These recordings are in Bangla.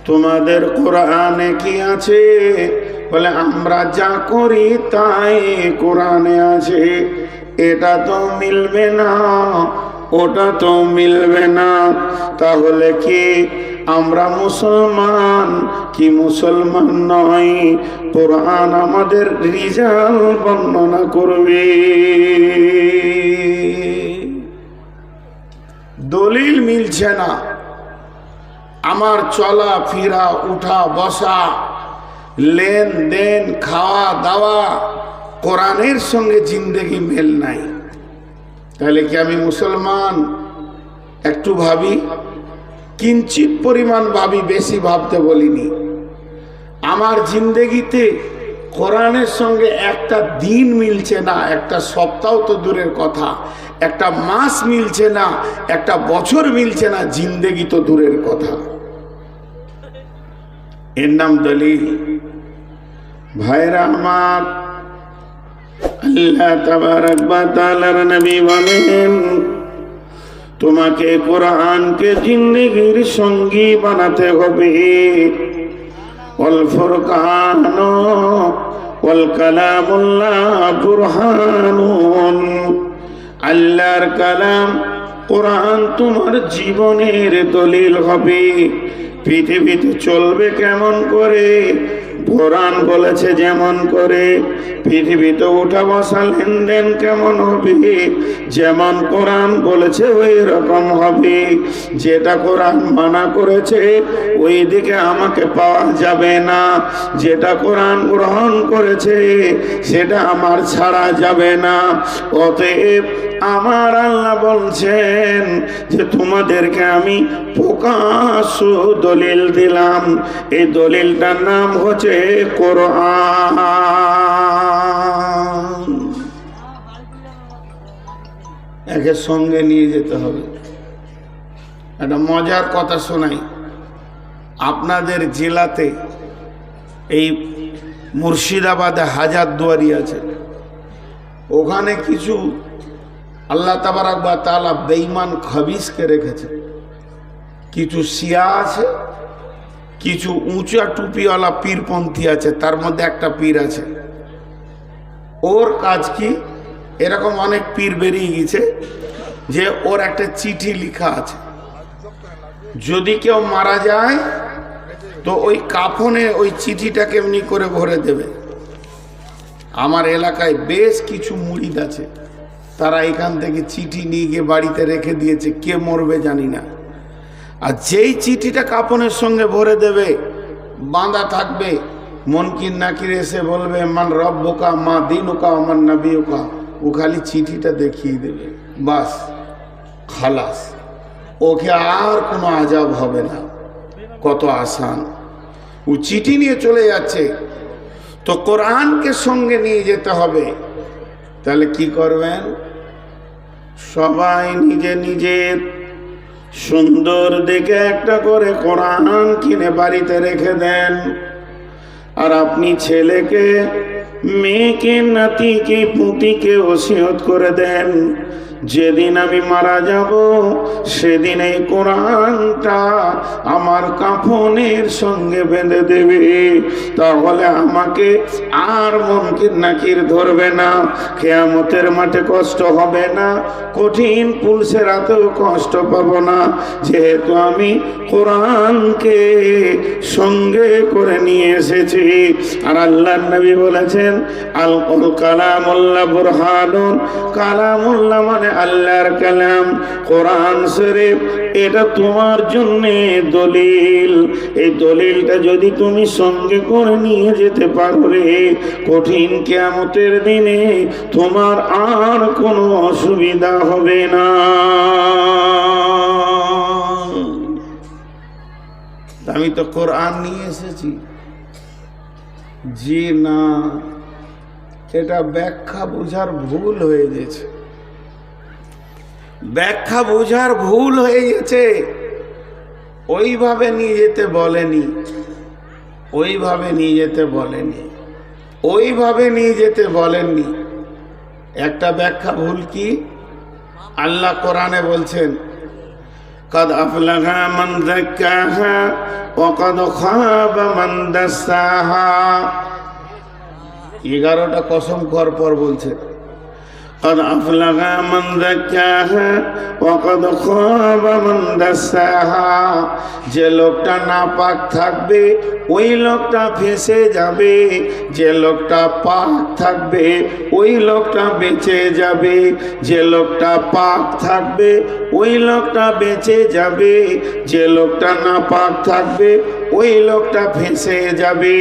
তোমাদের কোরআনে কি আছে? বলে আমরা যা করি তাই কোরআনে আছে। এটা তো মিলবে না, ওটা তো মিলবে না। তাহলে কি আমরা মুসলমান কি মুসলমান নয়? কোরআন আমাদের রিজাল বর্ণনা করবে। দলিল মিলছে না, আমার চলা ফিরা, উঠা বসা, লেনদেন, খাওয়া দাওয়া কোরআনের সঙ্গে জিন্দেগি মেল নাই। তাহলে কি আমি মুসলমান? একটু ভাবি, কিঞ্চিত পরিমাণ ভাবি, বেশি ভাবতে বলিনি। আমার জিন্দেগিতে কোরআনের সঙ্গে একটা দিন মিলছে না, একটা সপ্তাহ তো দূরের কথা, একটা মাস মিলছে না, একটা বছর মিলছে না, জিন্দেগি তো দূরের কথা। এর নাম দলিল। ভাইরা আমার, আল্লাহ তাবারক ওয়া তাআলার নবী বলেন, তোমাকে কোরআনকে জিন্দেগির সঙ্গী বানাতে হবে। ওয়াল ফুরকান ওয়াল কালামুল্লাহ বুরহানুন, আল্লাহর কালাম কোরআন তোমার জীবনের দলিল হবে। পৃথিবীতে চলবে কেমন করে? কোরআন বলেছে যেমন করে। পৃথিবীতে উঠা বসা লেনদেন কেমন হবে? যেমন কোরআন বলেছে ওই রকম হবে। যেটা কোরআন মানা করেছে ওই দিকে আমাকে পাওয়া যাবে না। যেটা কোরআন গ্রহণ করেছে সেটা আমার ছাড়া যাবে না। অতএব আমার আল্লাহ বলছেন যে তোমাদেরকে আমি প্রকাশ্য দলিল দিলাম। এই দলিলটার নাম হচ্ছে কোরআন। একে সঙ্গে নিয়ে যেতে হবে। একটা মজার কথা শোনাই। আপনাদের জেলাতে এই মুর্শিদাবাদে হাজারদুয়ারি আছে, ওখানে কিছু আল্লাহ তাবারক ওয়া তাআলা বেঈমান খবিসকে রেখেছে। কিছু শিয়া আছে, কিছু উঁচা টুপিওয়ালা পীরপন্থী আছে। তার মধ্যে একটা পীর আছে, ওর কাজ কি, এরকম অনেক পীর বেরিয়ে গেছে যে ওর একটা চিঠি লেখা আছে, যদি কেউ মারা যায় তো ওই কাফনে ওই চিঠিটা কেমনি করে ভরে দেবে। আমার এলাকায় বেশ কিছু মুরিদ আছে, তারা এখান থেকে চিঠি নিয়ে গিয়ে বাড়িতে রেখে দিয়েছে, কে মরবে জানি না। আর যেই চিঠিটা কাফনের সঙ্গে ভরে দেবে, বাঁধা থাকবে, মুনকির নাকির এসে বলবে মান রব্বুকা মা দিনুকা মান নবিয়ুকা, ও খালি চিঠিটা দেখিয়ে দেবে, বাস খালাস। ওকে আর কোনো আজাব হবে না। কত আসান। ও চিঠি নিয়ে চলে যাচ্ছে। তো কোরআনকে সঙ্গে নিয়ে যেতে হবে। তাহলে কি করবেন? সবাই নিজে নিজের সুন্দর দেখে একটা করে কোরআন কিনে বাড়িতে রেখে দেন। আর আপনি ছেলেকে, মেয়েকে, নাতিকে, পুতিকে ওসিয়ত করে দেন, যেদিন আমি মারা যাব সেদিন এই কোরআনটা আমার কাফনের সঙ্গে বেঁধে দেবে। তাহলে আমাকে আর মুনকির নাকির ধরবে না, কিয়ামতের মাঠে কষ্ট হবে না, কঠিন পুলসে রাতেও কষ্ট পাবো না, যেহেতু আমি কোরআনকে সঙ্গে করে নিয়ে এসেছি। আর আল্লাহর নবী বলেছেন আল কালামুল্লাহ বুরহানুন, কালামুল্লাহ মানে আল্লাহর কালাম, কোরআন শরীফ, এটা তোমার জন্য দলিল। এই দলিলটা যদি তুমি সঙ্গে করে নিয়ে যেতে পারো রে, কঠিন কিয়ামতের দিনে তোমার আর কোনো অসুবিধা হবে না। আমি তো কোরআন নিয়ে এসেছি। জি না, এটা ব্যাখ্যা বোঝার ভুল হয়ে গেছে। ব্যাখ্যা বোঝার ভুল হয়ে গেছে। ওইভাবে নিয়ে যেতে বলেনি, ওইভাবে নিয়ে যেতে বলেনি, ওইভাবে নিয়ে যেতে বলেননি। একটা ব্যাখ্যা ভুল কি? আল্লাহ কোরআনে বলছেন قد أفلح من زكاها وقد خاب من دساها। 11টা কসম খাওয়ার পর বলছে قد أفلح من زكاها وقد خاب من دساها। যে লোকটা নাপাক থাকবে ওই লোকটা ফেঁসে যাবে, যে লোকটা পাক থাকবে ওই লোকটা বেঁচে যাবে, যে লোকটা পাক থাকবে ওই লোকটা বেঁচে যাবে, যে লোকটা নাপাক থাকবে ওই লোকটা ফেঁসে যাবে।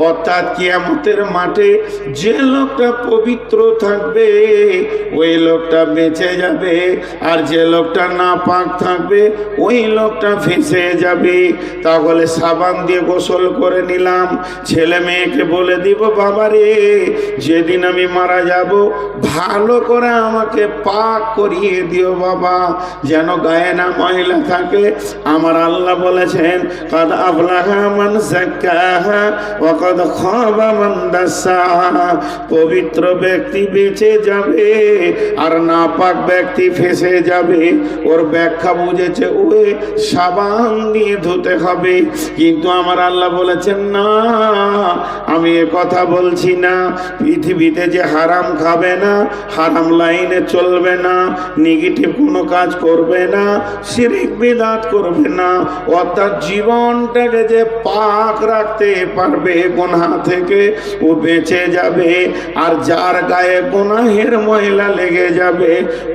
অর্থাৎ কিয়ামতের মাঠে যে লোকটা পবিত্র থাকবে ওই লোকটা বেঁচে যাবে, আর যে লোকটা নাপাক থাকবে ওই লোকটা ফেঁসে যাবে। তাহলে সাবান দিয়ে গোসল করে নিলাম, ছেলে মেয়েকে বলে দিব বাবারে যেদিন আমি মারা যাব ভালো করে আমাকে পাক করিয়ে দিও বাবা, যেন গায়ে না ময়লা থাকে। আমার আল্লাহ বলেছেন قد أفلح من زكاها وقد خاب من دساها। পবিত্র ব্যক্তি বেঁচে যাবে আর নাপাক ব্যক্তি ফেঁসে যাবে। ওর ব্যাখ্যা বুঝেছে ওই সাবান দিয়ে ধুতে হবে, কিন্তু আমার আল্লাহ বলেছেন না, আমি এ কথা বলছি না। পৃথিবীতে যে হারাম খাবে না, হারাম লাইনে চলবে না, নেগেটিভ কোনো কাজ করবে না, শিরক বিদআত করবে না, অর্থাৎ জীবনটাকে যে পাক রাখতে পারবে গুনাহ থেকে ও বেঁচে যাবে। আর যার গায়ে গুনাহের ময়লা লেগে যাবে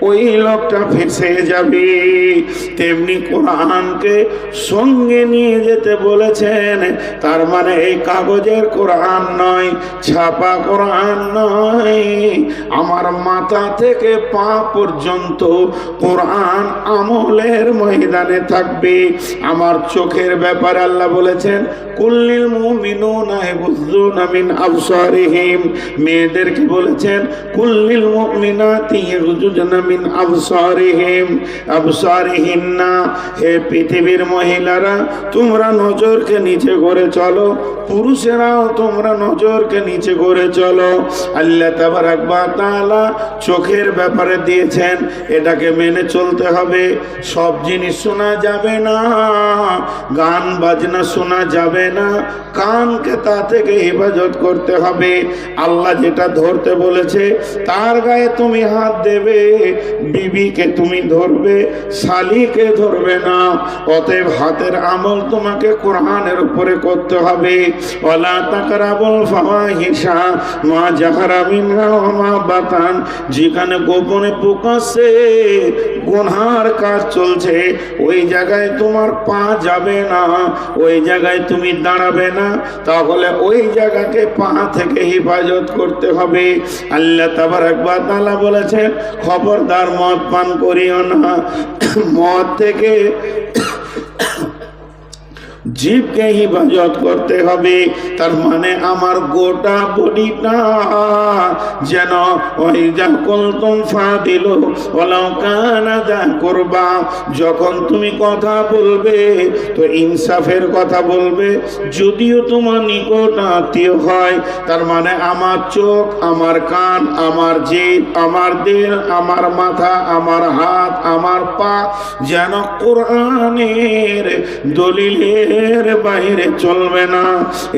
ওই লোকটা ফেঁসে যাবে। তেমনি কোরআনকে সঙ্গে নিয়ে যেতে বলেছেন, তার মানে এই কাগজের কোরআন নয়, ছাপা কোরআন নয়, আমার মাথা থেকে পা পর্যন্ত কোরআন আমলের ময়দানে থাকবে। আমার চোখের ব্যাপারে আল্লাহ বলেছেন কুল্লিল মুমিনুনা ইয়াগুযুনা মিন আবসারিহিম, মেয়েদেরকে বলেছেন কুল্লিল মুমিনাতি ইয়াগুযুনা মিন আবসারিহিন্না। হে পৃথিবীর মহিলারা তোমরা নজরকে নিচে করে চলো, পুরুষেরাও তোমরা নজরকে নিচে করে চলো। আল্লাহ তাবারাক ওয়া তাআলা চোখের ব্যাপারে দিয়েছেন, এটাকে মেনে চলতে হবে। সব জিনিস শোনা যাবে না, গান বাজনা শোনা যাবে না, কানকে তা থেকে হেফাজত করতে হবে। আল্লাহ যেটা ধরতে বলেছে তার গায়ে তুমি হাত দেবে, বিবিকে তুমি ধরবে, শালিকে ধরবে না। অতএব হাতের আমল তোমাকে কোরআনের উপরে করতে হবে। ওয়ালা তাকরাবুল ফাওয়াহিশা মা যাহারা মিনহা ওয়া মা বাতান, যেখানে গোপনে প্রকাশ্যে গুনার কাজ চলছে ওই জায়গায় তোমার পা যাবে না, ওই জায়গায় তুমি দাঁড়াবে না, তাহলে ওই জায়গাকে পা থেকে হেফাজত করতে হবে। আল্লাহ তাবারাক ওয়া তাআলা বলেছেন খবরদার মদ পান করিও না, মদ থেকে জীবকে হিফাজত করতে হবে। তার মানে আমার গোটা বডিটা যেন ওই যা কুলতুম ফাদিলু ওয়ালাউ কানা যা কুরবা, যখন তুমি কথা বলবে তো ইনসাফের কথা বলবে, যদিও তোমার নিকট আত্মীয় হয়। তার মানে আমার চোখ, আমার কান, আমার জিভ, আমার দিল, আমার মাথা, আমার হাত, আমার পা যেন কোরআনের দলিলের বাইরে চলবে না।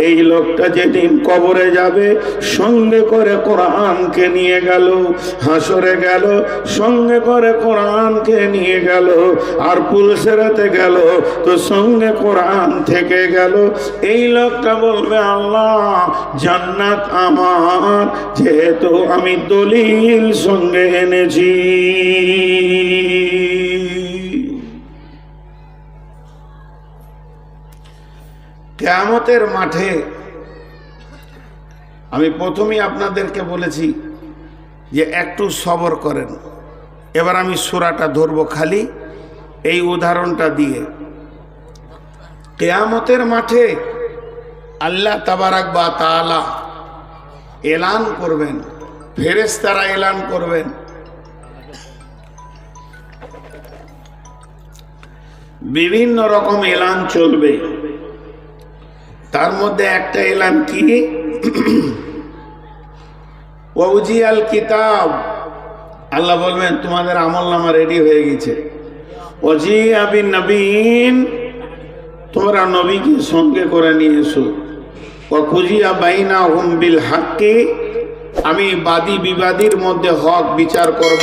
এই লোকটা যেদিন কবরে যাবে সঙ্গে করে কোরআনকে নিয়ে গেল, হাসরে গেল সঙ্গে করে কোরআনকে নিয়ে গেল, আর পুলসেরাতে গেল তো সঙ্গে কোরআন থেকে গেল। এই লোকটা বলবে আল্লাহ জান্নাত আমার, যেহেতু আমি দলিল সঙ্গে এনেছি। কিয়ামতের মাঠে আমি প্রথমেই আপনাদেরকে বলেছি যে একটু সবর করেন। এবার আমি সূরাটা ধরবো খালি এই উদাহরণটা দিয়ে। কিয়ামতের মাঠে আল্লাহ তাবারাক ওয়া তাআলা এলান করবেন, ফেরেশতারা এলান করবেন, বিভিন্ন রকম এলান চলবে। তার মধ্যে একটা এলান কি, ওয়াউজিয়াল কিতাব, আল্লাহ বলবেন তোমাদের আমলনামা রেডি হয়ে গেছে। ওয়াজিআ বিন নবীন, তোমরা নবীকে সঙ্গে করে নিয়ে এসো। ওয়া কুজিয়া বাইনাহুম বিল হাক্কি, আমি বাদী বিবাদীর মধ্যে হক বিচার করব।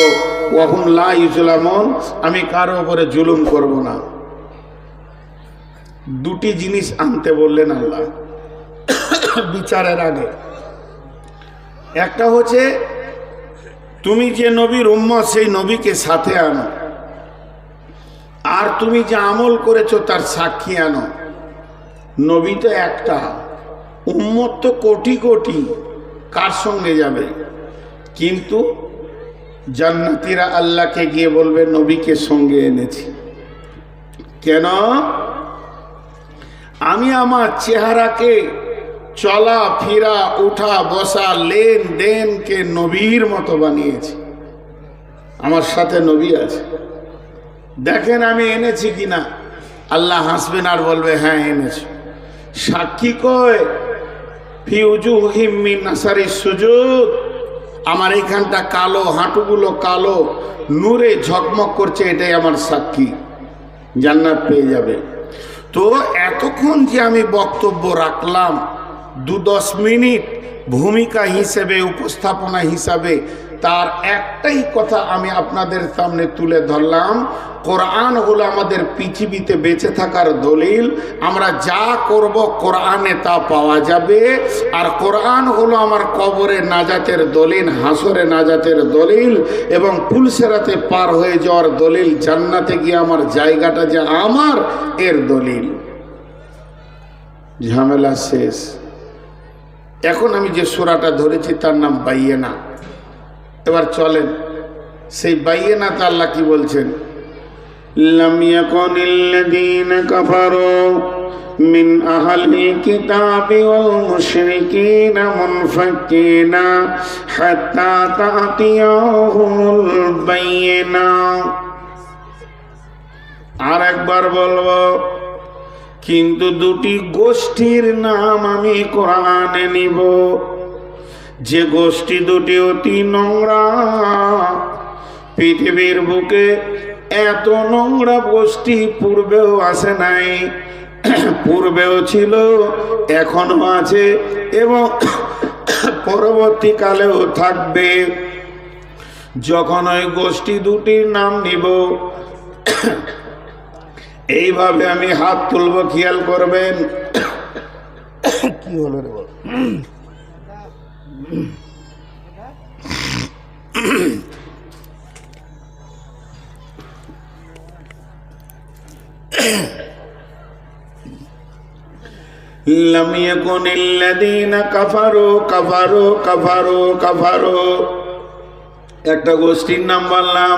ওয়া হুম লা ইউজলামুন, আমি কারো উপরে জুলুম করব না। দুটি জিনিস আনতে বললেন আল্লাহ বিচারের আগে। একটা হচ্ছে তুমি যে নবীর উম্মত সেই নবীকে সাথে আনো, আর তুমি যে আমল করেছো তার সাক্ষী আনো। নবী তো একটা, উম্মত তো কোটি কোটি, কার সঙ্গে যাবে? কিন্তু জান্নাতীরা আল্লাহকে গিয়ে বলবে নবীকে সঙ্গে এনেছি। কেন? আমি আমার চেহারাকে, চলা ফিরা উঠা বসা লেনদেনকে নবীর মতো বানিয়েছি। আমার সাথে নবী আছে, দেখেন আমি এনেছি কিনা। আল্লাহ হাসবেন আর বলবে হ্যাঁ এনেছি। সাক্ষী কয় ফি উজুহিম মিন আসারিস সুজুদ, আমার এইখানটা কালো, হাঁটুগুলো কালো, নূরে ঝকমক করছে, এটাই আমার সাক্ষী, জান্নাত পেয়ে যাবে। তো এতক্ষণ যে আমি বক্তব্য রাখলাম 2-10 মিনিট ভূমিকা হিসেবে, উপস্থাপনা হিসাবে, তার একটাই কথা আমি আপনাদের সামনে তুলে ধরলাম। কোরআন হলো আমাদের পৃথিবীতে বেঁচে থাকার দলিল। আমরা যা করব কোরআনে তা পাওয়া যাবে। আর কোরআন হলো আমার কবরে নাজাতের দলিল, হাসরে নাজাতের দলিল, এবং পুলসেরাতে পার হয়ে যাওয়ার দলিল, জান্নাতে গিয়ে আমার জায়গাটা যে আমার, এর দলিল। ঝামেলা শেষ। এখন আমি যে সূরাটা ধরেছি তার নাম বাইয়েনা। এবার চলেন সেই বাইয়েনাতে আল্লাহ কি বলছেন। লাম ইয়াকুনিল্লাযীনা কাফারু মিন আহলিল কিতাবি ওয়াল মুশরিকিনা মুনফাক্কিনা হাত্তা তা'তিয়াহুমুল বাইয়িনা। আর একবার বলবো, কিন্তু দুটি গোষ্ঠীর নাম আমি কোরআনে নিব, যে গোষ্ঠী দুটি অতি নোংরা। পৃথিবীর বুকে এত নোংরা গোষ্ঠী পূর্বেও আসে নাই, পূর্বেও ছিল, এখনো আছে, এবং পরবর্তীকালেও থাকবে। যখন ওই গোষ্ঠী দুটির নাম নিব, এইভাবে আমি হাত তুলব, খেয়াল করবেন। কি হলো রে বল? লাম ইয়াকুনিল্লাযীনা কাফারু কাফারু কাফারু কাফারু, একটা গোষ্ঠীর নাম বললাম।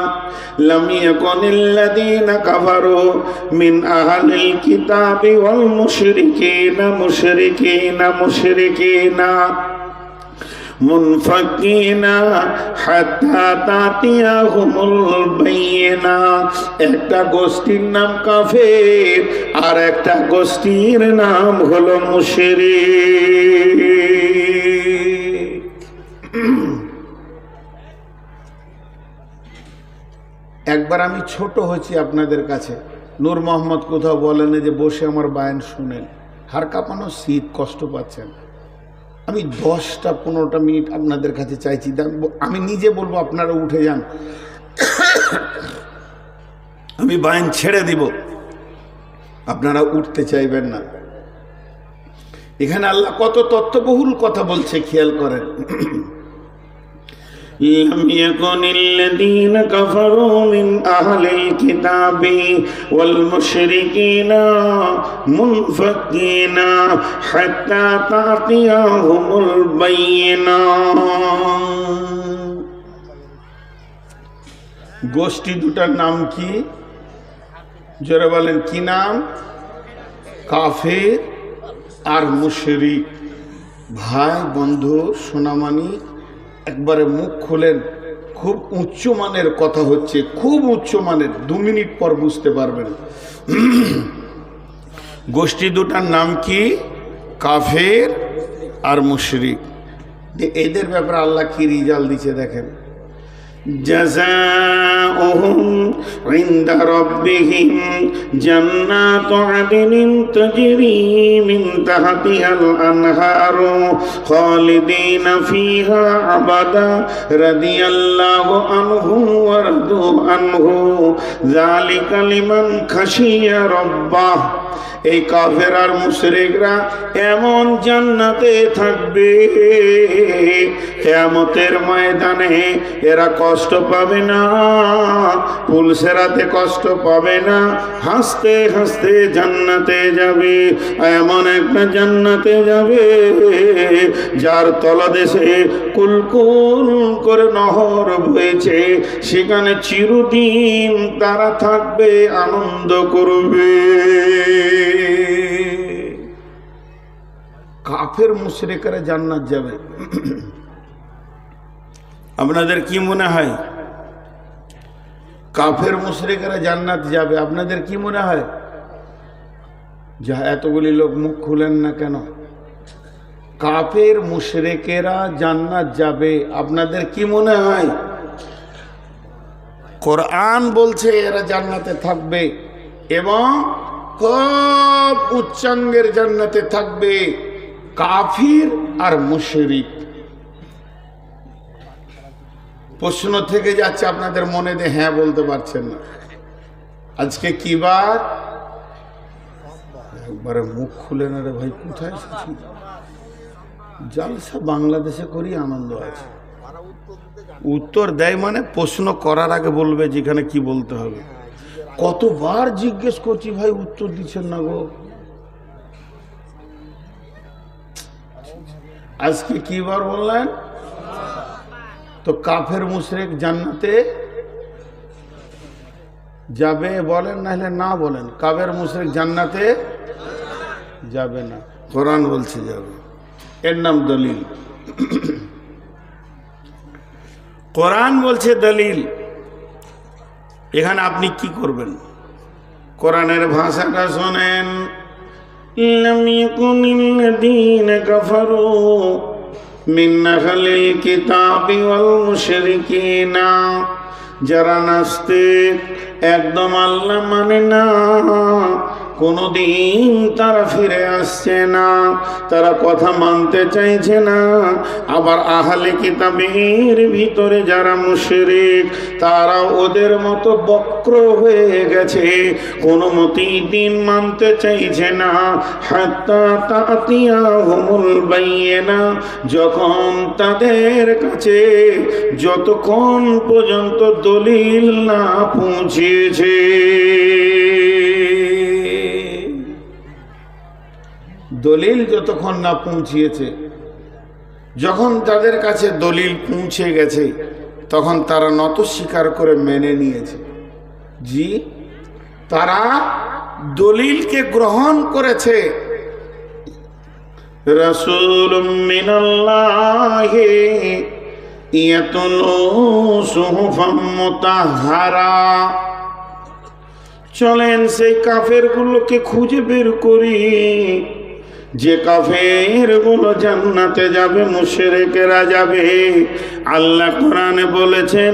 লাম ইয়াকুনিল্লাযীনা কাফারু মিন আহলিল কিতাবি ওয়াল মুশরিকিনা মুশরিকিনা মুশরিকিনা মুনফাক্কিনা হাত্তা তা'তিয়াহুমুল বাইয়িনা। একটা গোষ্ঠীর নাম কাফের, আর একটা গোষ্ঠীর নাম হলো মুশরিক। একবার আমি ছোট হয়েছি আপনাদের কাছে, নূর মোহাম্মদ কোথাও বলেন যে বসে আমার বায়ান শুনেন, হাড় কাঁপানো শীত, কষ্ট পাচ্ছেন। আমি 10-15 মিনিট আপনাদের কাছে চাইছি, আমি নিজে বলবো আপনারা উঠে যান, আমি বায়ান ছেড়ে দিব, আপনারা উঠতে চাইবেন না। এখানে আল্লাহ কত তত্ত্ববহুল কথা বলছে, খেয়াল করেন। لم يكن الذين كفروا من أهل الكتاب والمشركين منفكين حتى تأتيهم البينة। গোষ্ঠী দুটার নাম কি? জোরে বলেন, কি নাম? কাফের আর মুশরিক। ভাই বন্ধু সোনামানি, একবারে মুখ খোলেন, খুব উচ্চমানের কথা হচ্ছে, খুব উচ্চমানের, 2 মিনিট পর বুঝতে পারবেন। গোষ্ঠী দুটার নাম কি? কাফের আর মুশরিক। এদের ব্যাপারে আল্লাহ কি রিজাল্ট দিচ্ছে দেখেন। জাযাউহুম ইনদা রাব্বিহিম জান্নাতু আদনিন তাজরি মিন তাহতিহাল আনহারু খালিদিনা ফিহা আবাদা রাদিয়াল্লাহু আনহু ওয়া রাদু আনহু যালিকা লিমান খাশিয়া রাব্বাহ। এই কাফের আর মুশরিকরা এমন জান্নাতে থাকবে, কিয়ামতের ময়দানে এরা কষ্ট পাবে না, পুলসেরাতে কষ্ট পাবে না, হাসতে হাসতে জান্নাতে যাবে। এমন একটা জান্নাতে যাবে যার তলদেশে কুলকুল করে নহর বইছে, সেখানে চিরদিন তারা থাকবে, আনন্দ করবে। কাফের মুশরিকরা জান্নাত যাবে। আপনাদের কি মনে হয় কাফের মুশরিকরা জান্নাত যাবে? আপনাদের কি মনে হয়? যা এতগুলি লোক মুখ খুলেন না কেন? কাফের মুশরিকেরা জান্নাত যাবে, আপনাদের কি মনে হয়? কোরআন বলছে এরা জান্নাতে থাকবে এবং খুব উচ্চাঙ্গের জান্নাতে থাকবে, কাফির আর মুশরিক। প্রশ্ন থেকে যাচ্ছে আপনাদের মনে, দিয়ে হ্যাঁ বলতে পারছেন না। আজকে কি বার? একবারে মুখ খুলে না রে ভাই, কোথায় এসেছি? জালসা বাংলাদেশে করি, আনন্দ আছে। উত্তর দেয় মানে প্রশ্ন করার আগে বলবে যেখানে কি বলতে হবে। কতবার জিজ্ঞেস করছি ভাই, উত্তর দিচ্ছেন না গো। আজকে কি বার বললেন? তো কাফের মুশরিক জান্নাতে যাবে বলেন, নাহলে না বলেন। কাফের মুশরিক জান্নাতে যাবে না, কোরআন বলছে যাবে। এর নাম দলিল। কোরআন বলছে দলিল। এখানে আপনি কি করবেন? কোরআনের ভাষাটা শোনেন। লাম ইয়াকুনিল্লাযীনা কাফারু মিন আহলিল কিতাবি ওয়াল মুশরিকিনা, যারা নাস্তিক, একদম আল্লাহ মানে না, কোনদিন তারা ফিরে আসছে না, তারা কথা মানতে চাইছে না। আবার আহলে কিতাবের ভিতরে যারা মুশরিক, তারা ওদের মতো বক্র হয়ে গেছে, কোনো মতেই দিন মানতে চাইছে না। হাত্তা তাতিয়াহুমুল বাইয়িনা, যখন তাদের কাছে যতক্ষণ পর্যন্ত দলিল না পৌঁছেছে। দলিল যতক্ষণ না পৌঁছিয়েছে, যখন তাদের কাছে দলিল পৌঁছে গেছে, তখন তারা নত স্বীকার করে মেনে নিয়েছে। জি, তারা দলিলকে গ্রহণ করেছে। রাসূলুম মিনাল্লাহি ইয়াতলু সুহুফাম মুতাহহারা। চলেন সেই কাফেরগুলোকে খুঁজে বের করি, যে কাফেরগুলো জান্নাতে যাবে, মুশরিকেরা যাবে। আল্লাহ কোরআনে বলেছেন,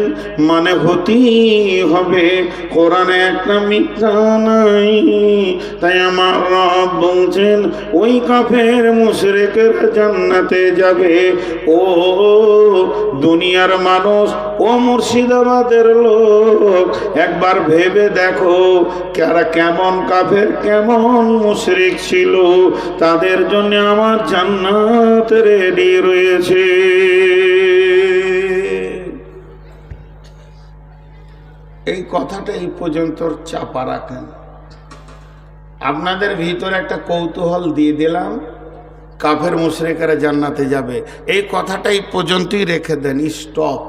মানে হতেই হবে, কোরআনে একটা মিথ্যা নাই। তাই আমার রব বলছেন, ওই কাফের মুশরিকেরা জান্নাতে যাবে। ও দুনিয়ার মানুষ, ও মুর্শিদাবাদের লোক, একবার ভেবে দেখো কারা কেমন কাফের, কেমন মুশরিক ছিল। তাদের জন্য আমার জান্নাত রেডি রয়েছে। এই কথাটা এই পর্যন্ত চাপা রাখেন। আপনাদের ভিতরে একটা কৌতূহল দিয়ে দিলাম, কাফের মুশরিকেরা জান্নাতে যাবে, এই কথাটা এই পর্যন্তই রেখে দেন। স্টপ,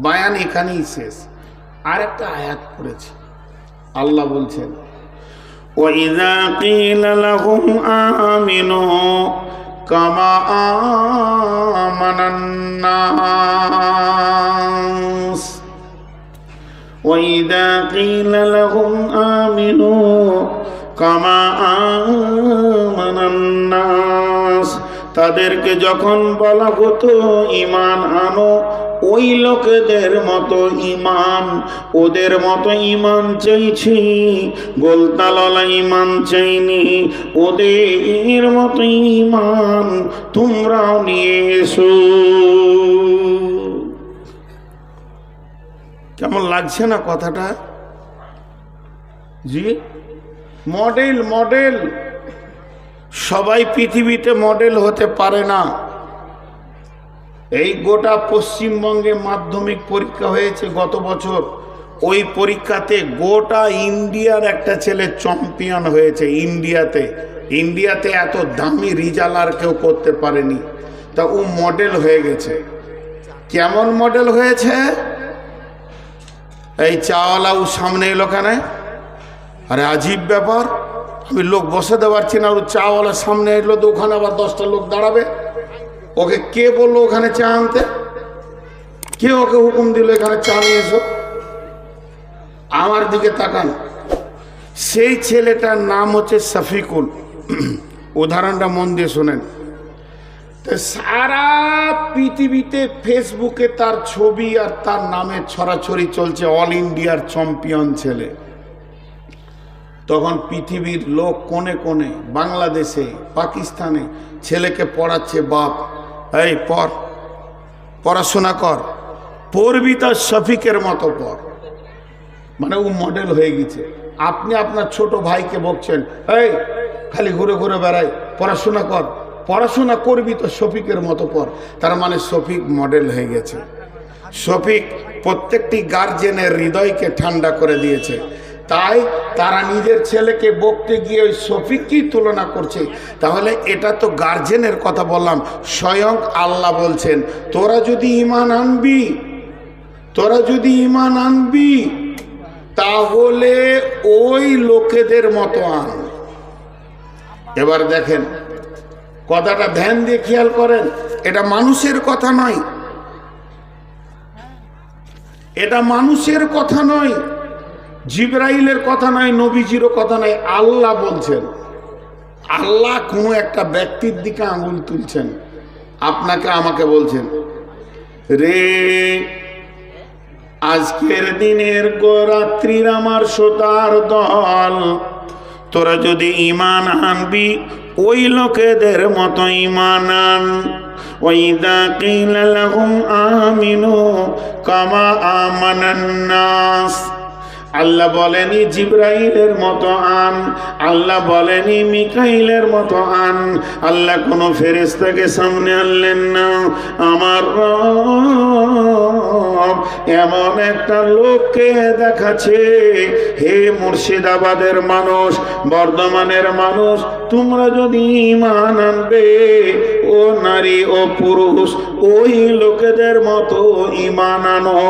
বায়ান এখানেই শেষ। আর একটা আয়াত পড়েছি, আল্লাহ বলছেন, وَإِذَا قِيلَ لَهُمْ آمِنُوا كَمَا آمَنَ النَّاسُ وَإِذَا قِيلَ لَهُمْ آمِنُوا كَمَا آمَنَ النَّاسُ, তাদেরকে যখন বলা হতো ঈমান আনো ওই লোকেদের মতো ইমান, ওদের মতো ইমান চাইছি, গোলতাললা ইমান চাইনি, ওদের মতো ইমান তোমরাও নিয়ে এসো। কেমন লাগছে না কথাটা? জি, মডেল মডেল। সবাই পৃথিবীতে মডেল হতে পারে না। এই গোটা পশ্চিমবঙ্গে মাধ্যমিক পরীক্ষা হয়েছে গত বছর, ওই পরীক্ষাতে গোটা ইন্ডিয়ার একটা ছেলে চ্যাম্পিয়ন হয়েছে। ইন্ডিয়াতে এত দামি রেজাল্ট আর কেউ করতে পারেনি, তা ও মডেল হয়ে গেছে। কেমন মডেল হয়েছে? এই চাওয়ালা ও সামনে এলো কেন? আরে আজীব ব্যাপার, আমি লোক বসাতে পারছি না, ওর চাওয়ালা সামনে এলো তো ওখানে আবার 10টা লোক দাঁড়াবে। ওকে কে বললো ওখানে চা আনতে? কে ওকে হুকুম দিল এখানে চা নিয়ে এসো? আমার দিকে তাকান। সেই ছেলেটার নাম হচ্ছে শফিকুল। উদাহরণটা মন দিয়ে শোনেন। সারা পৃথিবীতে ফেসবুকে তার ছবি আর তার নামে ছড়াছড়ি চলছে, অল ইন্ডিয়ার চ্যাম্পিয়ন ছেলে। তখন পৃথিবীর লোক কোণে কোণে, বাংলাদেশে, পাকিস্তানে ছেলেকে পড়াচ্ছে বাপ, এই পড়াশোনা কর, পড়বি তার শফিকের মতো পড়। মানে ও মডেল হয়ে গেছে। আপনি আপনার ছোট ভাইকে বলছেন, এই খালি ঘুরে ঘুরে বেড়াই, পড়াশোনা কর, পড়াশোনা করবি তো শফিকের মতো পড়। তার মানে শফিক মডেল হয়ে গেছে। শফিক প্রত্যেকটি গার্জেনের হৃদয়কে ঠান্ডা করে দিয়েছে। তাই তারা নিজের ছেলেকে বকতে গিয়ে ওই শফিককেই তুলনা করছে। তাহলে এটা তো গার্জেনের কথা বললাম, স্বয়ং আল্লাহ বলছেন, তোরা যদি ঈমান আনবি তাহলে ওই লোকেদের মতো আন। এবার দেখেন কথাটা ধ্যান দিয়ে খেয়াল করেন, এটা মানুষের কথা নয়, এটা মানুষের কথা নয়, জিবরাইলের কথা নয়, নবীজিরও কথা নয়, আল্লাহ বলছেন। আল্লাহ কোনো একটা ব্যক্তির দিকে আঙুল তুলছেন, আপনাকে আমাকে বলছেন, রে আজকের দিনের রাত্রির আমার শ্রোতার দল, তোরা যদি ঈমান আনবি ওই লোকেদের মতো ঈমান আন। ওয়াইদা কিলা লাহুম আমিনু কামা আমানান নাস, আল্লাহ বলেনি জিবরাইলের মতো আন, আল্লাহ বলেনি মিকাইলের মতো আন। আল্লাহ কোনো ফেরেশতাকে সামনে আনলেন না। আমার রব এমন একটা লোককে দেখাচ্ছে, হে মুর্শিদাবাদের মানুষ, বর্ধমানের মানুষ, তোমরা যদি ঈমান আনবে, ও নারী ও পুরুষ, ওই লোকেদের মতো ঈমান আনো।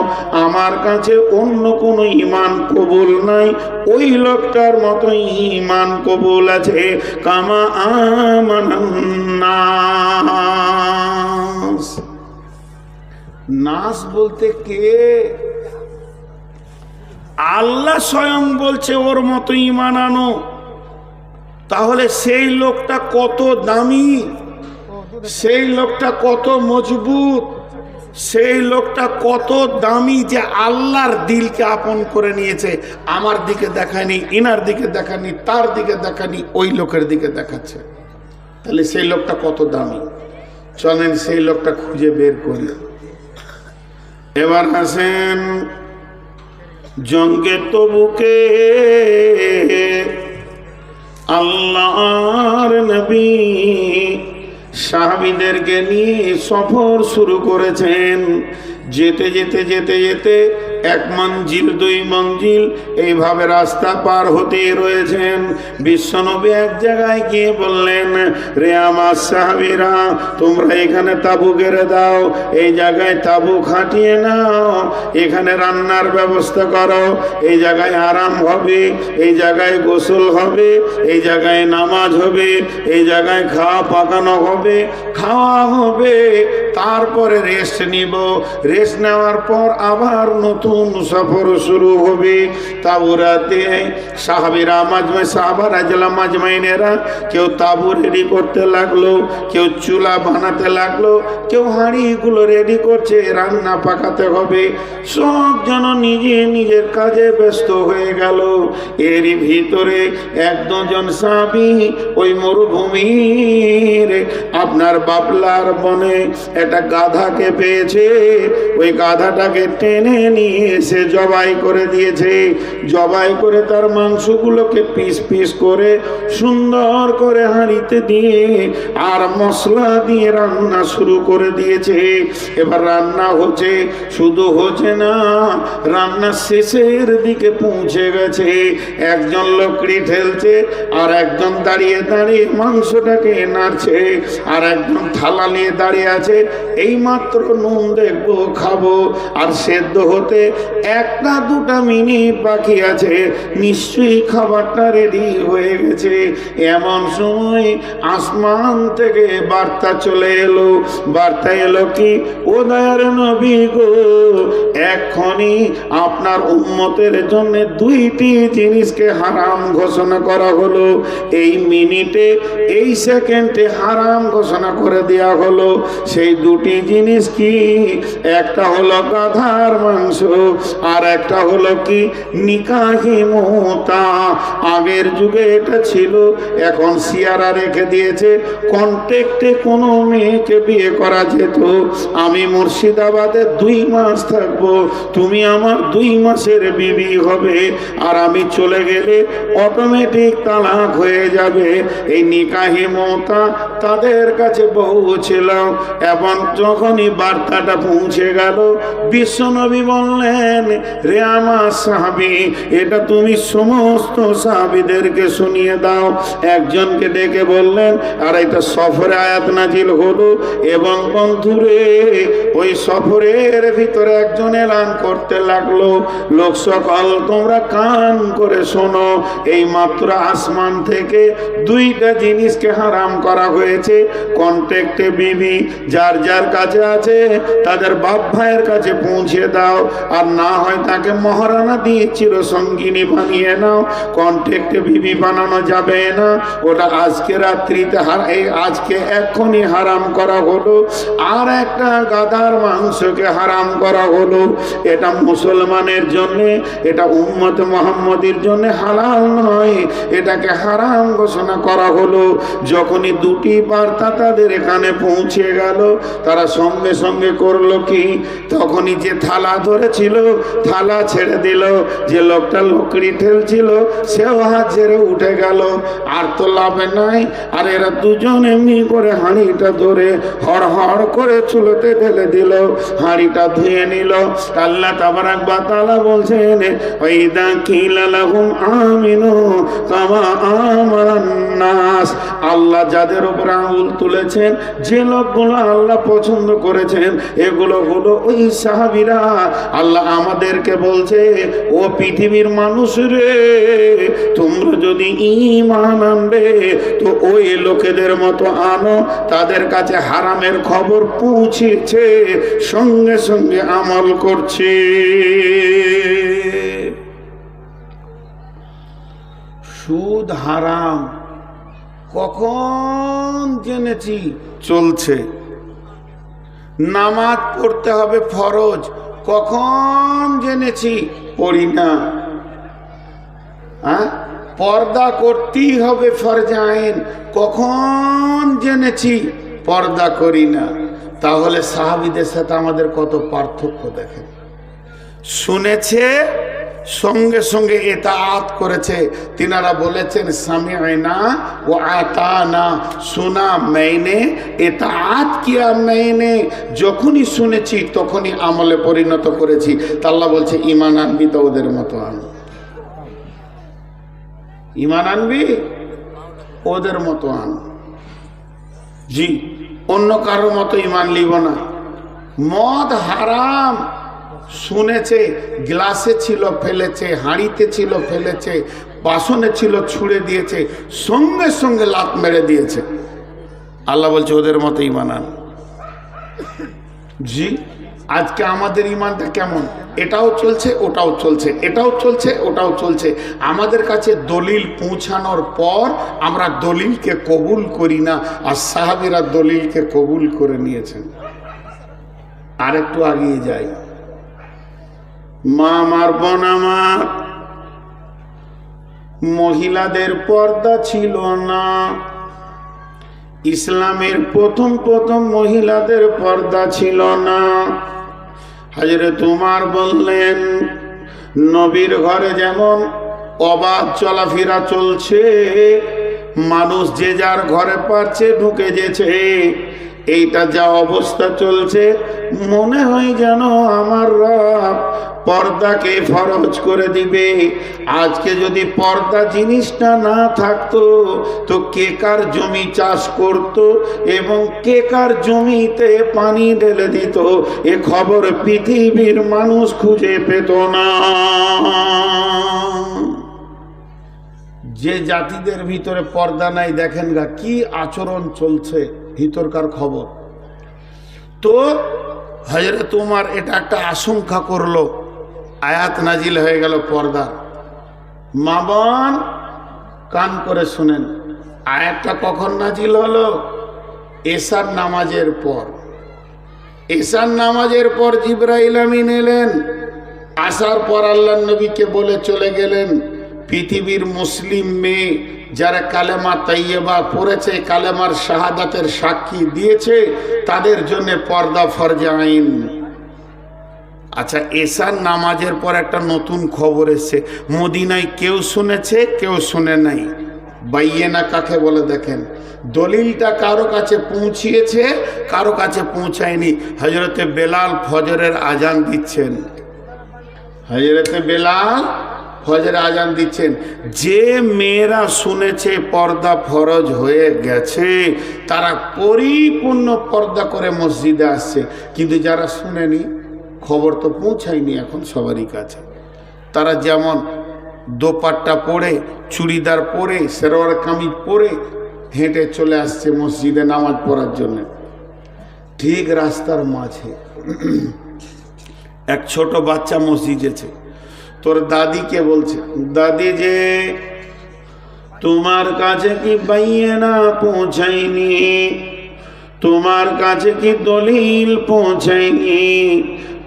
আমার কাছে অন্য কোনো ঈমান কবুল নাই, ওই লোকটার মতো ঈমান কবুল আছে। কামা আমানান নাস। নাস বলতে কে? আল্লাহ স্বয়ং বলছে ওর মতো ঈমান আনো। তাহলে সেই লোকটা কত দামি, সেই লোকটা কত মজবুত, সেই লোকটা কত দামি যে আল্লাহর দিলকে আপন করে নিয়েছে। আমার দিকে দেখায়নি, ইনার দিকে দেখায়নি, তার দিকে দেখায়নি, ওই লোকের দিকে দেখাচ্ছে। তাহলে সেই লোকটা কত দামি, চলেন সেই লোকটা খুঁজে বের করি। এবার আসেন জঙ্গে তবুকে আল্লাহর নবী সাহাবীদেরকে নিয়ে সফর শুরু করেছেন। যেতে যেতে যেতে যেতে 1 মঞ্জিল 2 মঞ্জিল এইভাবে রাস্তা পার হতে রয়েছেন। বিশ্বনবী এক জায়গায় গিয়ে বললেন, রে আমার সাহাবীরা, তোমরা এখানে তাঁবু গেড়ে দাও, এই জায়গায় তাঁবু খাটিয়ে নাও, এখানে রান্নার ব্যবস্থা করো, এই জায়গায় আরাম হবে, এই জায়গায় গোসল হবে, এই জায়গায় নামাজ হবে, এই জায়গায় খাওয়া পাকানো হবে, খাওয়া হবে, তারপরে রেস্ট নিব, রেস্ট নেওয়ার পর আবার নতুন সফর শুরু হবে। তাবুরাতে সাহাবীরা সাহাবারা জেলা মাজমাইনেরা কেউ তাবু রেডি করতে লাগলো, কেউ চুলা বানাতে লাগলো, কেউ হাঁড়িগুলো রেডি করছে, রান্না পাকাতে হবে। সব যেন নিজে নিজের কাজে ব্যস্ত হয়ে গেল। এরই ভিতরে এক দুজন সাহাবী ওই মরুভূমির আপনার বাবলার বনে একটা গাধাকে পেয়েছে। ওই গাধাটাকে টেনে নিয়ে এসে জবাই করে দিয়েছে। জবাই করে তার মাংসগুলোকে পিস পিস করে সুন্দর করে হাঁড়িতে দিয়ে আর মশলা দিয়ে রান্না শুরু করে দিয়েছে। এবার রান্না হচ্ছে, শুধু হচ্ছে না, রান্না শেষের দিকে পৌঁছে গেছে। একজন লকড়ি ঠেলছে, আর একজন দাঁড়িয়ে দাঁড়িয়ে মাংসটাকে নাড়ছে, আর একজন থালা নিয়ে দাঁড়িয়ে আছে। এই মাত্র নুন দেখবো, খাবো, আর সেদ্ধ হতে 1-2 মিনিট বাকি আছে, নিশ্চয়ই খাবারটা রেডি হয়ে গেছে। এমন সময় আসমান থেকে বার্তা চলে এলো। বার্তা এলো কি, ও দয়ার নবী গো, এক্ষুনি আপনার উম্মতের জন্য 2টি জিনিসকে হারাম ঘোষণা করা হলো। এই মিনিটে, এই সেকেন্ডে হারাম ঘোষণা করে দেওয়া হলো। সেই 2টি জিনিস কি? একটা হলো গাধার মাংস, আর একটা হলো কি, নিকাহি মুতা। আগের যুগে এটা ছিল, এখন সিয়ারা রেখে দিয়েছে। কন্ট্যাক্টে কোনো মেয়েকে বিয়ে করা যেত। আমি মুর্শিদাবাদে 2 মাস থাকবো, তুমি আমার 2 মাসের বিবি হবে, আর আমি চলে গেলে অটোমেটিক তালাক হয়ে যাবে। এই নিকাহি মুতা তাদের কাছে বহু ছিল। এবং যখনই বার্তাটা পৌঁছে গেল, বিশ্বনবী বললেন, রে আমার সাহাবী, এটা তুমি সমস্ত সাহাবীদেরকে শুনিয়ে দাও। একজনকে ডেকে বললেন, আর এটা সফরে আয়াত নাজিল হলো। এবং বন্ধুরে, ওই সফরের ভিতরে একজন এলান করতে লাগলো, লোক সকল তোমরা কান করে শোনো, এই মাত্র আসমান থেকে 2টা জিনিসকে হারাম করা হয়েছে। কন্ট্যাক্টে বিবি যার যার কাছে আছে তাদের বাপ ভাইয়ের কাছে পৌঁছে দাও, আর না হয় তাকে মহারানা দিয়ে চিরসঙ্গিনী বানিয়ে নাও। কন্ট্যাক্টে বিবি বানানো যাবে না, ওটা আজকে রাত্রিতে আজকে এক্ষুনি হারাম করা হলো। আর একটা গাধার মাংসকে হারাম করা হলো। এটা মুসলমানের জন্য, এটা উম্মত মুহাম্মদের জন্য হালাল নয়, এটাকে হারাম ঘোষণা করা হলো। যখনই 2টি বার্তা তাদের এখানে পৌঁছে গেল, তারা সঙ্গে সঙ্গে করলো কি, তখনই যে থালা ধরেছিল থালা ছেড়ে দিল, যে লোকটা লকড়ি ঠেলছিল সেও হাত ছেড়ে উঠে গেল। আর তো লাভে নাই। আর এরা দুজন এমনি করে হাঁড়িটা ধরে হড় হড় করে চুলোতে ঢেলে দিল, হাঁড়িটা ধুয়ে নিল। আল্লাহ তাবারাক ওয়া তাআলা বলছেন, ওয়াইদা কিলা লাহুম আমিনু কামা আমানান নাস। আল্লাহ যাদের উপর আঙুল তুলেছেন, যে লোকগুলো আল্লাহ পছন্দ করেছেন, এগুলো হলো ওই সাহাবীরা। আল্লাহ আমাদেরকে বলছে, ও পৃথিবীর মানুষ রে, তোমরা যদি ঈমান আনবে তো ওই লোকেদের মতো আনো, তাদের কাছে হারামের খবর পৌঁছেছে, সঙ্গে সঙ্গে আমল করছে। সুদ হারাম কখন জেনেছি, চলছে। নামাজ পড়তে হবে ফরজ, কখন জেনেছি, পড়ি না। পর্দা করতেই হবে ফরজ আইন, কখন জেনেছি, পর্দা করি না। তাহলে সাহাবীদের সাথে আমাদের কত পার্থক্য দেখেন। শুনেছে, সঙ্গে সঙ্গে ইতাআত করেছে। তিনারা বলেছেন, সামি'না ওয়া আতানা, শোনা মেনে, ইতাআত কিয়া মেনে। যখনই শুনেছি তখনই আমলে পরিণত করেছি। তা আল্লাহ বলছে, ঈমান আনবি তো ওদের মতো আন। ঈমান আনবি, ওদের মতো আন। জি, অন্য কারোর মতো ঈমান লিব না। মদ হারাম শুনেছে, গ্লাসে ছিল ফেলেছে, হাঁড়িতে ছিল ফেলেছে, বাসনে ছিল ছুঁড়ে দিয়েছে, সঙ্গে সঙ্গে লাত মেরে দিয়েছে। আল্লাহ বলছে, ওদের মতো ঈমান আন। জি, আজকে আমাদের ইমানটা কেমন? এটাও চলছে, ওটাও চলছে, এটাও চলছে, ওটাও চলছে। আমাদের কাছে দলিল পৌঁছানোর পর আমরা দলিলকে কবুল করি না, আর সাহাবীরা দলিলকে কবুল করে নিয়েছেন। আর একটু এগিয়ে যাই। মা আমার, বোন আমার, মহিলাদের পর্দা ছিল না। ইসলামের প্রথম মহিলাদের পর্দা ছিল না। হযরত উমর বললেন, নবীর ঘরে যেমন অবাধ চলাফেরা চলছে, মানুষ যে যার ঘরে পারছে ঢুকে যেছে, এইটা যা অবস্থা চলছে, মনে হয় যেন আমার রব পর্দাকে ফরজ করে দিবে। আজকে যদি পর্দা জিনিসটা না থাকতো তো কে কার জমি চাষ করত এবং কে কার জমিতে পানি ঢেলে দিত, এ খবর পৃথিবীর মানুষ খুঁজে পেত না। যে জাতিদের ভিতরে পর্দা নাই, দেখেন গা কি আচরণ চলছে, ভিতরকার খবর। তো হযরত উমর এটা একটা আশঙ্কা করলো, আয়াত নাজিল হয়ে গেল পর্দার। মা বোন কান করে শুনেন, আয়াতটা কখন নাজিল হলো? এশার নামাজের পর। এশার নামাজের পর জিবরাইল আমিন এলেন, আসার পর আল্লাহর নবীকে বলে চলে গেলেন, পৃথিবীর মুসলিম মেয়ে যারা কালেমা তাইয়্যিবা পড়েছে, কালেমার শাহাদাতের সাক্ষী দিয়েছে, তাদের জন্য পর্দা ফরজে আইন। আচ্ছা, এশার নামাজের পর একটা নতুন খবর এসেছে, মদিনায় কেউ শুনেছে, কেউ শুনে নাই। বাইয়েনা কাকে বলে দেখেন, দলিলটা কারো কাছে পৌঁছিয়েছে, কারো কাছে পৌঁছায়নি। হযরতে বেলাল ফজরের আজান দিচ্ছেন, হযরতে বেলাল ফজরের আজান দিচ্ছেন। যে মেয়েরা শুনেছে পর্দা ফরজ হয়ে গেছে, তারা পরিপূর্ণ পর্দা করে মসজিদে আসছে। কিন্তু যারা শুনেনি, খবর তো পৌঁছায়নি এখন সবারই কাছে, তারা যেমন দোপাট্টা পরে, চুড়িদার পরে, সেরোয়ার কামিজ পরে হেঁটে চলে আসছে মসজিদে নামাজ পড়ার জন্য। ঠিক রাস্তার মাঝে এক ছোট বাচ্চা মসজিদেছে, তোর দাদিকে বলছে, দাদি যে তোমার কাছে কি বাইয়েনা পৌঁছায়নি, তোমার কাছে কি দলিল পৌঁছায়নি,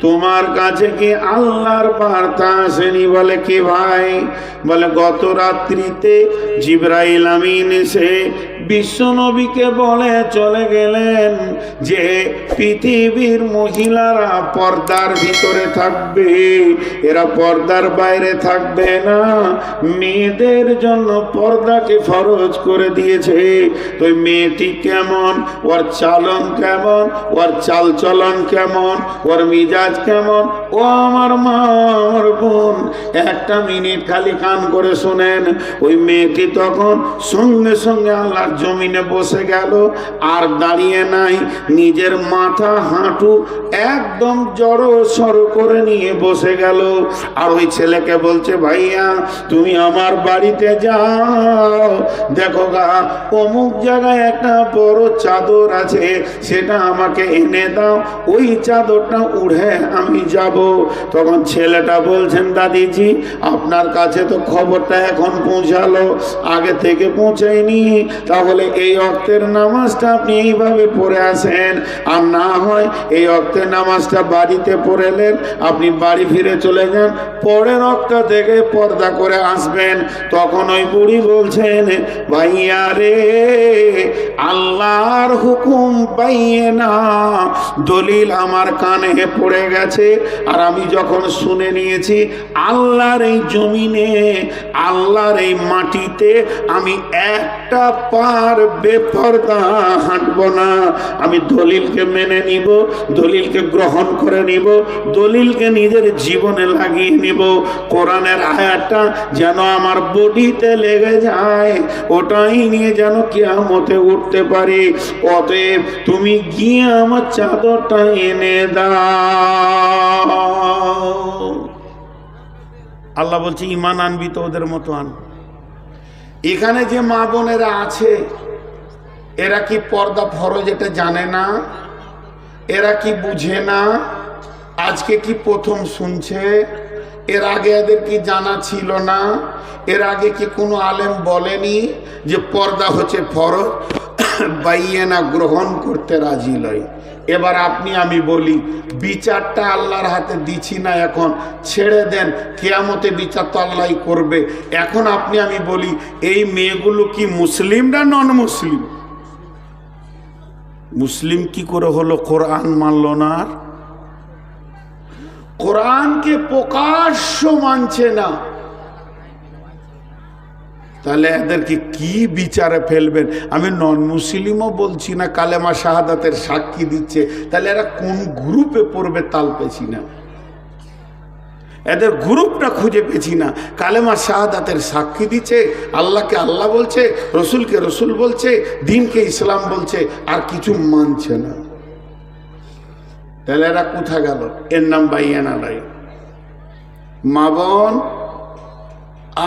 তোমার কাছে কি আল্লাহর বার্তা আসেনি? বলে কি ভাই? বলে গত রাত্রিতে জিবরাইল আমিন এসে বিশ্বনবীকে বলে চলে গেলেন যে পৃথিবীর মহিলারা পর্দার ভিতরে থাকবে, এরা পর্দার বাইরে থাকবে না, মেয়েদের জন্য পর্দাকে ফরজ করে দিয়েছে। তো মেয়েটি কেমন, ওর চালন কেমন, ওর চালচলন কেমন, ওর মিজাজ কেমন, ও আমার মা, আমার বোন, একটা মিনিট খালি কান করে শুনেন। ওই মেয়েটি তখন সঙ্গে সঙ্গে আল্লাহর জমিনে বসে গেল, আর দাঁড়িয়ে নাই, নিজের মাথা হাঁটু একদম জড়ো সড়ো করে নিয়ে বসে গেল। আর ওই ছেলেকে বলছে, ভাইয়া তুমি আমার বাড়িতে যাও, দেখো গা অমুক জায়গায় একটা বড় চাদর আছে, সেটা আমাকে এনে দাও, ওই চাদরটা উড়ে আমি যাব। তখন ছেলেটা বলছেন, দাদিজি আপনার কাছে তো খবরটা এখন পৌঁছালো, আগে থেকে পৌঁছায়নি, তাহলে এই ওয়াক্তের নামাজটা আপনি এইভাবে পড়ে আসেন, আর না হয় এই ওয়াক্তের নামাজটা বাড়িতে পড়েলেন, আপনি বাড়ি ফিরে চলে যান, পরের ওয়াক্ত থেকে পর্দা করে আসবেন। তখন ওই বুড়ি বলছেন, ভাইয়া রে, আল্লাহর হুকুম পাইয়ে না, দলিল আমার কানে পড়ে গেছে, আর আমি যখন শুনে নিয়েছি আল্লাহর এই জমিনে, আল্লাহর এই মাটিতে আমি একটা পার বেপরদা হাঁটব না। আমি দলিলকে মেনে নিব, দলিলকে গ্রহণ করে নিব, দলিলকে নিজের জীবনে লাগিয়ে নিব। কোরআনের আয়াতটা যেন আমার বডিতে লেগে যায়, ওটাই নিয়ে যেন কিয়ামতে উঠতে পারি। অতএব তুমি গিয়ে আমার চাদরটা এনে দাও। আল্লাহ বলছে, ইমান আনবি তো ওদের মতো আন। এখানে যে মা বোনেরা আছে, এরা কি পর্দা ফরজ এটা জানে না? এরা কি বুঝে না? আজকে কি প্রথম শুনছে? এর আগে এদের কি জানা ছিল না? এর আগে কি কোনো আলেম বলেনি যে পর্দা হচ্ছে ফরজ, বাইয়েনা গ্রহণ করতে রাজি লয়? এবার আপনি আমি বলি, বিচারটা আল্লাহর হাতে দিচ্ছি না, এখন ছেড়ে দেন, কিয়ামতে বিচার তো আল্লাহই করবে। এখন আপনি আমি বলি, এই মেয়েগুলো কি মুসলিম না নন মুসলিম? মুসলিম কি করে হলো? কোরআন মানল না, কোরআনকে প্রকাশ্য মানছে না, তাহলে এদেরকে কি বিচারে ফেলবেন? আমি নন মুসলিমও বলছি না, কালেমা শাহাদাতের সাক্ষী দিচ্ছে, তাহলে এরা কোন গ্রুপে পড়বে তাল পেছি না, এদের গ্রুপটা খুঁজে পেছি না। কালেমা শাহাদাতের সাক্ষী দিচ্ছে, আল্লাহকে আল্লাহ বলছে, রসুলকে রসুল বলছে, দিনকে ইসলাম বলছে, আর কিছু মানছে না। তাহলে এরা কোথা গেল? এর নাম বাইয়ানালাই। মা বোন,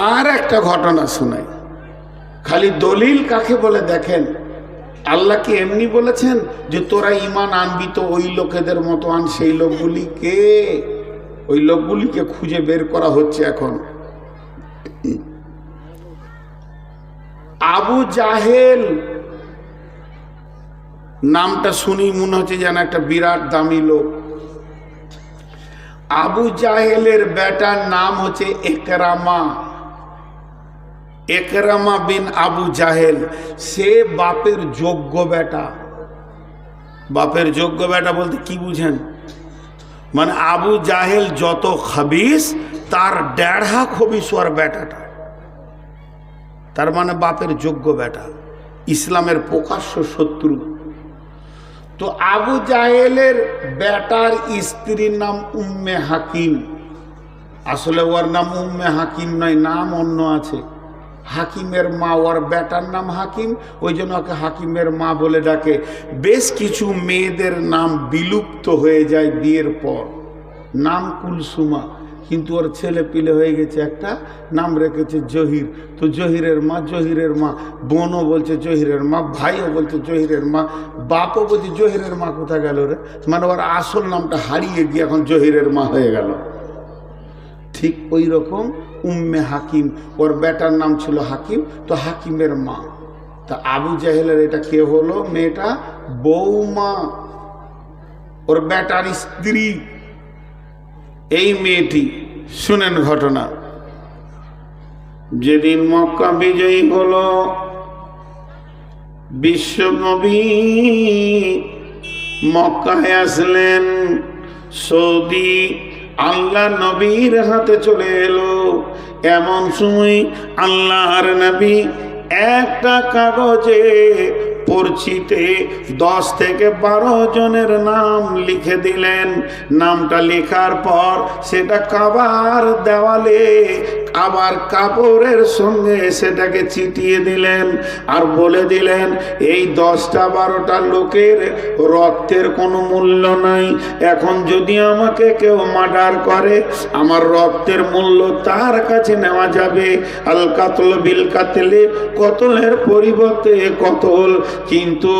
আর একটা ঘটনা শোনাই, খালি দলিল কাকে বলে দেখেন। আল্লাহ কি এমনি বলেছেন যে তোরা ঈমান আনবি তো ওই লোকেদের মতো আন? সেই লোকগুলিকে, ওই লোকগুলিকে খুঁজে বের করা হচ্ছে এখন। আবু জাহেল নামটা শুনি মনে হচ্ছে যেন একটা বিরাট দামি লোক। আবু জাহেলের বেটার নাম হচ্ছে একরামা, একরামা বিন আবু জাহেল। সে বাপের যোগ্য বেটা। বাপের যোগ্য বেটা বলতে কি বুঝেন? মানে আবু জাহেল যত খবিস, তার 1.5 খবিস ওর বেটাটা। তার মানে বাপের যোগ্য বেটা, ইসলামের প্রকাশ্য শত্রু। তো আবু জাহেলের বেটার স্ত্রীর নাম উম্মে হাকিম। আসলে ওর নাম উম্মে হাকিম নয়, নাম অন্য আছে। হাকিমের মা, ওর বেটার নাম হাকিম, ওই জন্য ওকে হাকিমের মা বলে ডাকে। বেশ কিছু মেয়েদের নাম বিলুপ্ত হয়ে যায় বিয়ের পর, নাম কুলসুমা, কিন্তু ওর ছেলে পিলে হয়ে গেছে, একটা নাম রেখেছে জহির। তো জহিরের মা, জহিরের মা, বোনও বলছে জহিরের মা, ভাইও বলছে জহিরের মা, বাপও বলছে জহিরের মা কোথা গেল রে, মানে ওর আসল নামটা হারিয়ে গিয়ে এখন জহিরের মা হয়ে গেল। ঠিক ওই রকম উম্মে হাকিম, ওর বেটার নাম ছিল হাকিম, তো হাকিমের মা। তা আবু জাহেলের এটা কে হলো? মেয়েটা বৌমা, ওর বেটার স্ত্রী এই মেয়েটি। শুনেন ঘটনা। যেদিন মক্কা বিজয়ী হলো, বিশ্বনবী মক্কায় আসলেন, সৌদি আল্লাহ নবীর হাতে চলে এলো। এমন সময় আল্লাহর নবী একটা কাগজে পরিচিতে 10 থেকে 12 জনের নাম লিখে দিলেন। নামটা লেখার পর সেটা কাবার দেওয়ালে আবার কাপড়ের সঙ্গে সেটাকে চিটিয়ে দিলেন, আর বলে দিলেন এই 10-12টা লোকের রক্তের কোনো মূল্য নাই। এখন যদি আমাকে কেউ মার্ডার করে, আমার রক্তের মূল্য তার কাছে নেওয়া যাবে। আল কাতল বিল কাতলে, কতলের পরিবর্তে কতল। কিন্তু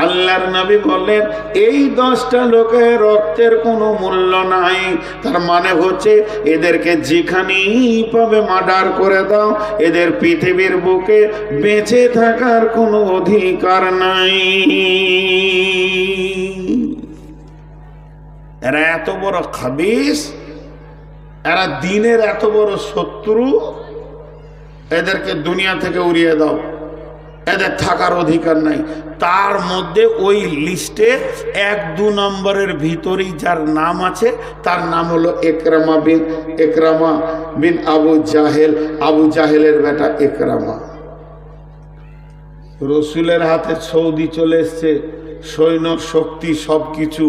আল্লাহর নবী বললেন এই 10টা লোকের রক্তের কোনো মূল্য নাই। তার মানে হচ্ছে এদেরকে যেখানেই পাবে মার্ডার করে দাও, এদের পৃথিবীর বুকে বেঁচে থাকার কোনো অধিকার নাই। এরা এত বড় খাবিস, এরা দিনের এত বড় শত্রু, এদেরকে দুনিয়া থেকে উড়িয়ে দাও, এদের থাকার অধিকার নাই। তার মধ্যে ওই লিস্টে 1-2 নম্বরের ভিতরেই যার নাম আছে, তার নাম হলো একরামা বিন আবু জাহেল। আবু জাহেলের বেটা একরামা। রসুলের হাতে সৌদি চলে এসছে, সৈন্য শক্তি সব কিছু।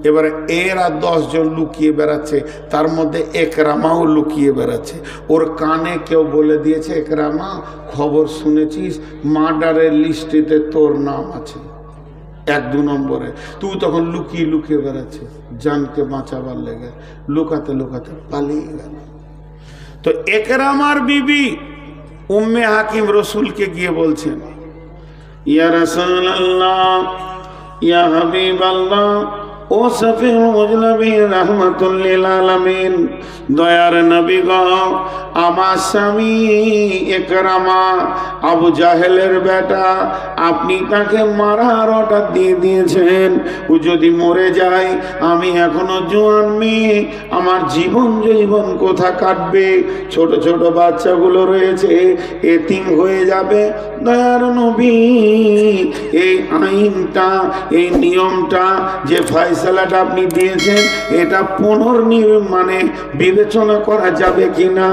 এবারে এরা 10 জন লুকিয়ে বেড়াচ্ছে, তার মধ্যে একরামাও লুকিয়ে বেড়াচ্ছে। ওর কানে কেউ বলে দিয়েছে, একরামা খবর শুনেছিস মার্ডারের লিস্টেতে তোর নাম আছে 1-2 নম্বরে। তুই তখন লুকিয়ে লুকিয়ে বেড়াচ্ছে জানকে বাঁচাবার লেগে, লুকাতে লুকাতে পালিয়ে গেল। তো একরামার বিবি উম্মে হাকিম রসুলকে গিয়ে বলছেন, ইয়া রাসূলুল্লাহ, ইয়া হাবিবাল্লাহ, ও শফিউল মুজনাবিন রাহমাতুল লিল আলামিন, দয়ার নবী গো, আমার স্বামী ইকরামা আবু জাহেলের বেটা, আপনি তাকে মারার অর্ডার দিয়ে দিয়েছেন। ও যদি মরে যায়, আমি এখনো জোয়ান মেয়ে, আমার জীবন জৈবন কোথা কাটবে? ছোট ছোট বাচ্চাগুলো রয়েছে, এতিম হয়ে যাবে। দয়ার নবী, এই আইনটা, এই নিয়মটা, যে ফয়সালাটা আপনি দিয়েছেন, এটা পুনর্নির্মাণে বিবেচনা করা যাবে কিনা,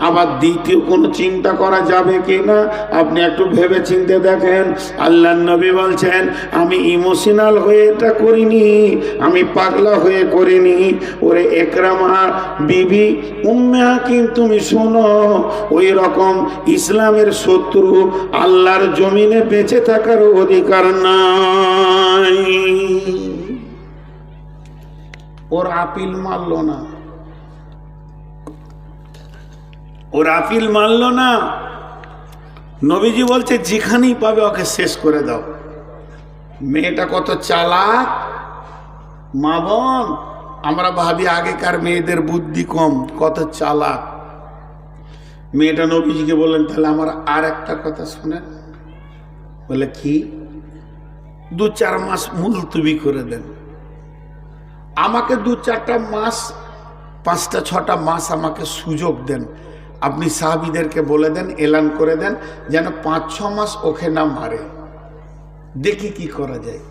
আবার দ্বিতীয় কোনো চিন্তা করা যাবে কিনা, আপনি একটু ভেবে চিন্তে দেখেন। আল্লাহর নবী বলছেন, আমি ইমোশনাল হয়ে এটা করিনি, আমি পাগলা হয়ে করিনি। ওরে ইকরামা বিবি উম্মে হাকিম, তুমি শোনো, ওই রকম ইসলামের শত্রু আল্লাহর জমিনে বেঁচে থাকার অধিকার নাই। ওর আপিল মানল না, ওর আপিল মানল না। নবীজি বলছে, যেখানেই পাবে ওকে শেষ করে দাও। মেয়েটা কত চালাক মা বোন, আমরা ভাবি আগেকার মেয়েদের বুদ্ধি কম, কত চালাক। মেয়েটা নবীজিকে বললেন, তাহলে আমার আর একটা কথা শোনেন। বলে কি? 2-4 মাস মুলতবি করে দেন, আমাকে 2-4টা মাস, 5টা-6টা মাস আমাকে সুযোগ দেন। আপনি সাহাবীদেরকে বলে দেন, এলান করে দেন, যেন 5-6 মাস ওকে না মারে, দেখি কি করা যায়।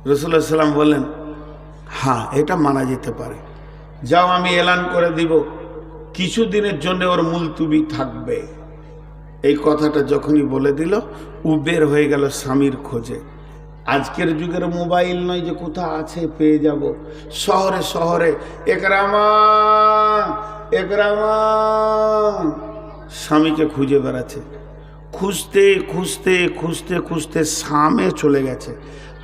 রাসূলুল্লাহ সাল্লাল্লাহু আলাইহি ওয়াসাল্লাম বলেন, হ্যাঁ এটা মানা যেতে পারে, যাও আমি এলান করে দিব, কিছুদিনের জন্য ওর মুলতবি থাকবে। এই কথাটা যখনই বলে দিল, ও বের হয়ে গেল স্বামীর খোঁজে। আজকের যুগের মোবাইল নয় যে কোথা আছে পেয়ে যাব, শহরে শহরে ইকরামা ইকরামা স্বামীকে খুঁজে বেড়াচ্ছে। খুঁজতে খুঁজতে খুঁজতে খুঁজতে শামে চলে গেছে।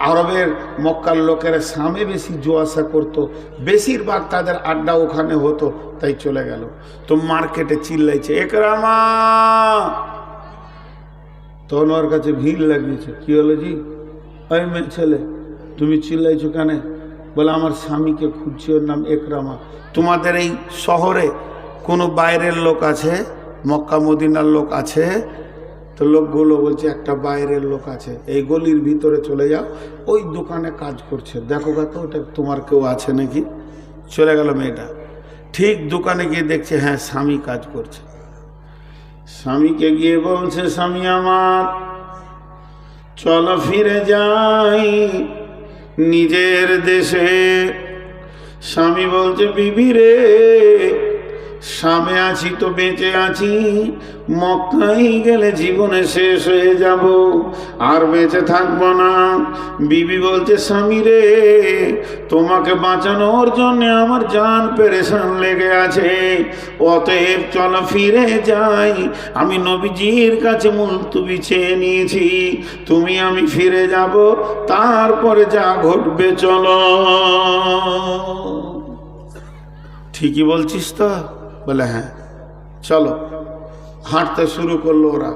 আরবের মক্কার লোকেরা শামে বেশি জোয়াশা করতো, বেশিরভাগ তাদের আড্ডা ওখানে হতো, তাই চলে গেল। তো মার্কেটে চিল্লাইছে, ইকরামা। তখন ওর কাছে ভিড় লাগিয়েছে। কি হলো জি? ওই মেয়ে ছেলে, তুমি চিল্লাইছো কেন? বলে, আমার স্বামীকে খুঁজছি, ওর নাম ইকরামা। তোমাদের এই শহরে কোনো বাইরের লোক আছে? মক্কা মদিনার লোক আছে? তো লোকগুলো বলছে, একটা বাইরের লোক আছে, এই গলির ভিতরে চলে যাও, ওই দোকানে কাজ করছে, দেখো গা তো ওটা তোমার কেউ আছে নাকি। চলে গেল মেয়েটা, ঠিক দোকানে গিয়ে দেখছে, হ্যাঁ স্বামী কাজ করছে। স্বামীকে গিয়ে বলছে, স্বামী আমার, চলো ফিরে যাই নিজের দেশে। স্বামী বলছে, বিবি রে, স্বামী আছি তো বেঁচে আছি, মক্কায় গেলে জীবনে শেষ হয়ে যাব, আর বেঁচে থাকবো না। বিবি বলছে, স্বামী রে, তোমাকে বাঁচানোর জন্য আমার জান পেরেশান লেগে আছে, অতএব চলো ফিরে যাই। আমি নবীজির কাছে মুলতবি চেয়ে নিয়েছি, তুমি আমি ফিরে যাব, তারপরে যা ঘটবে চলো। ঠিকই বলছিস তো? বলে, হ্যাঁ চলো। হাঁটতে শুরু করলো ওরা